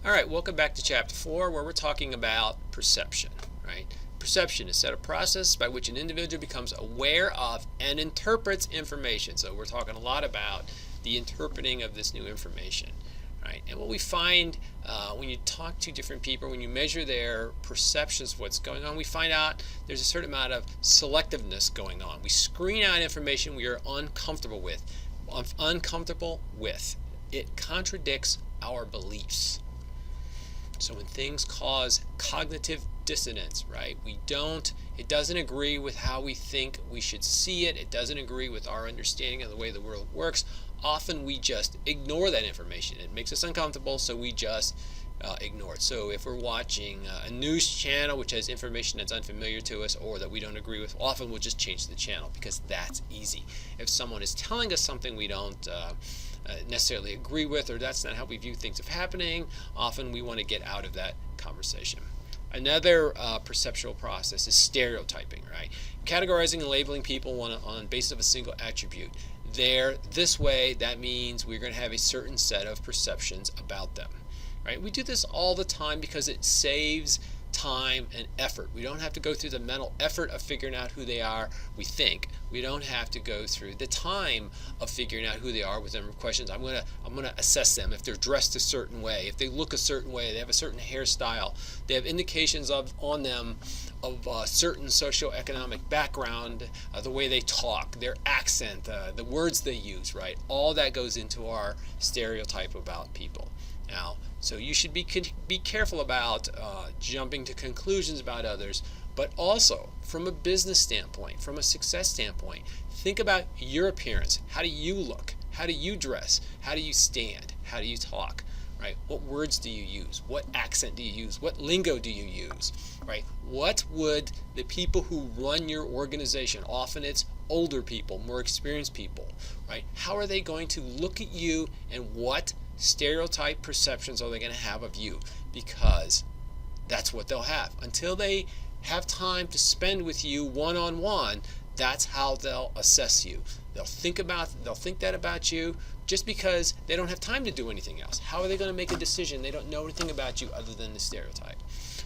All right, welcome back to chapter 4 where we're talking about perception, right? Perception is a set of process by which an individual becomes aware of and interprets information. So we're talking a lot about the interpreting of this new information, right? And what we find when you talk to different people, when you measure their perceptions of what's going on, we find out there's a certain amount of selectiveness going on. We screen out information we are uncomfortable with. It contradicts our beliefs. So when things cause cognitive dissonance, right? It doesn't agree with how we think we should see it. It doesn't agree with our understanding of the way the world works. Often we just ignore that information. It makes us uncomfortable, so we just ignore it. So if we're watching a news channel which has information that's unfamiliar to us or that we don't agree with, often we'll just change the channel because that's easy. If someone is telling us something we don't necessarily agree with, or that's not how we view things of happening, often we want to get out of that conversation. Another perceptual process is stereotyping, right? Categorizing and labeling people on the basis of a single attribute. This way, that means we're going to have a certain set of perceptions about them, right? We do this all the time because it saves time and effort. We don't have to go through the mental effort of figuring out who they are. We don't have to go through the time of figuring out who they are with them questions. I'm gonna assess them if they're dressed a certain way, if they look a certain way, they have a certain hairstyle, they have indications on them of a certain socioeconomic background, the way they talk, their accent, the words they use, right? All that goes into our stereotype about people. Now, so you should be careful about jumping to conclusions about others, but also from a business standpoint, from a success standpoint, think about your appearance. How do you look? How do you dress? How do you stand? How do you talk? Right? What words do you use? What accent do you use? What lingo do you use? Right? What would the people who run your organization, often it's older people, more experienced people, right? How are they going to look at you, and what stereotype perceptions are they going to have of you? Because that's what they'll have. Until they have time to spend with you one-on-one, that's how they'll assess you. They'll think that about you just because they don't have time to do anything else. How are they going to make a decision? They don't know anything about you other than the stereotype.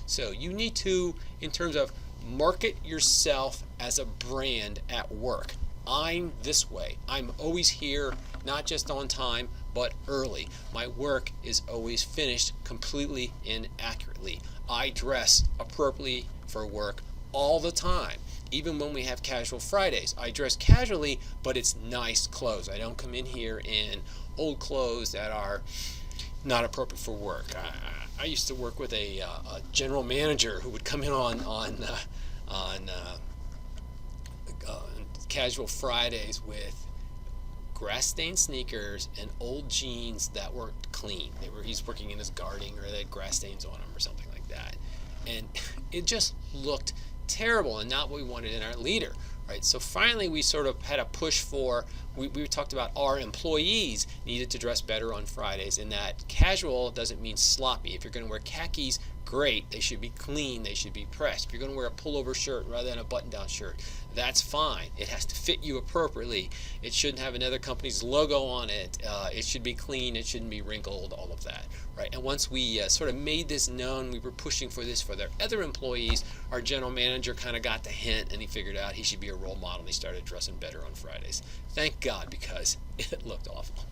So you need to, in terms of market yourself as a brand at work. I'm this way. I'm always here, not just on time, but early. My work is always finished completely and accurately. I dress appropriately for work all the time. Even when we have casual Fridays, I dress casually, but it's nice clothes. I don't come in here in old clothes that are not appropriate for work. I used to work with a general manager who would come in on casual Fridays with grass-stained sneakers and old jeans that weren't clean. He's working in his gardening, or they had grass stains on them or something like that, and it just looked terrible and not what we wanted in our leader, right? So finally we sort of had a push for, we talked about our employees needed to dress better on Fridays, and that casual doesn't mean sloppy. If you're going to wear khakis, great, they should be clean, they should be pressed. If you're going to wear a pullover shirt rather than a button-down shirt, that's fine. It has to fit you appropriately. It shouldn't have another company's logo on it. It should be clean, it shouldn't be wrinkled, all of that, right? And once we sort of made this known, we were pushing for this for their other employees, our general manager kind of got the hint, and he figured out he should be a role model, and he started dressing better on Fridays. Thank God, because it looked awful.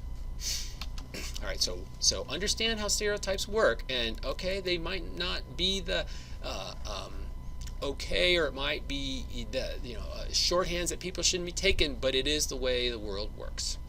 All right, so understand how stereotypes work, and okay, they might not be the okay, or it might be the shorthands that people shouldn't be taking, but it is the way the world works.